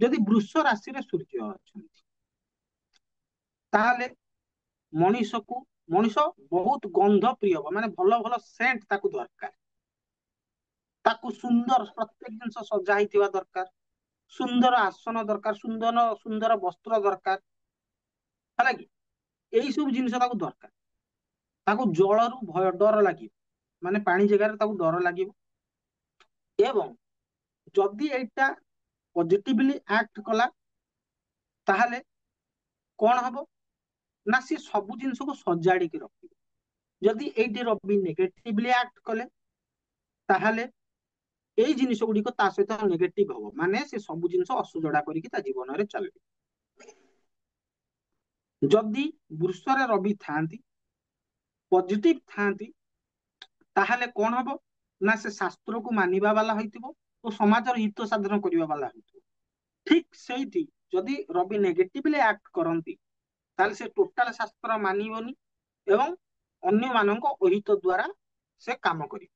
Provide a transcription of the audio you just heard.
ଯଦି ବୃଷ ରାଶିରେ ସୂର୍ଯ୍ୟ ଅଛନ୍ତି ତାହେଲେ ମଣିଷକୁ ମଣିଷ ବହୁତ ଗନ୍ଧ ପ୍ରିୟ ହବ, ମାନେ ଭଲ ଭଲ ସେଣ୍ଟ ତାକୁ ଦରକାର, ତାକୁ ସୁନ୍ଦର ପ୍ରତ୍ୟେକ ଜିନିଷ ସଜା ହେଇଥିବା ଦରକାର, ସୁନ୍ଦର ଆସନ ଦରକାର, ସୁନ୍ଦର ସୁନ୍ଦର ବସ୍ତ୍ର ଦରକାର, ହେଲା କି ଏଇ ସବୁ ଜିନିଷ ତାକୁ ଦରକାର। ତାକୁ ଜଳରୁ ଭୟ ଡର ଲାଗିବ, ମାନେ ପାଣି ଜାଗାରେ ତାକୁ ଡର ଲାଗିବ। ଏବଂ ଯଦି ଏଇଟା ପଜିଟିଭଲି ଆକ୍ଟ କଲା ତାହେଲେ କଣ ହବ ନା ସିଏ ସବୁ ଜିନିଷକୁ ସଜାଡିକି ରଖିବ। ଯଦି ଏଇଠି ରବି ନେଗେଟିଭଲି ଆକ୍ଟ କଲେ ତାହେଲେ ଏଇ ଜିନିଷ ଗୁଡିକ ତା ସହିତ ନେଗେଟିଭ ହବ, ମାନେ ସେ ସବୁ ଜିନିଷ ଅସଜଡା କରିକି ତା ଜୀବନରେ ଚାଲିବ। ଯଦି ବୃଷରେ ରବି ଥାନ୍ତି, ପଜିଟିଭ ଥାନ୍ତି, ତାହେଲେ କଣ ହବ ନା ସେ ଶାସ୍ତ୍ରକୁ ମାନିବା ବାଲା ହେଇଥିବ ଓ ସମାଜର ହିତ ସାଧନ କରିବା ବାଲା ହେଇଥିବ। ଠିକ ସେଇଠି ଯଦି ରବି ନେଗେଟିଭଲି ଆକ୍ଟ କରନ୍ତି ତାହେଲେ ସେ ଟୋଟାଲ ଶାସ୍ତ୍ର ମାନିବନି ଏବଂ ଅନ୍ୟମାନଙ୍କ ଅହିତ ଦ୍ଵାରା ସେ କାମ କରିବ।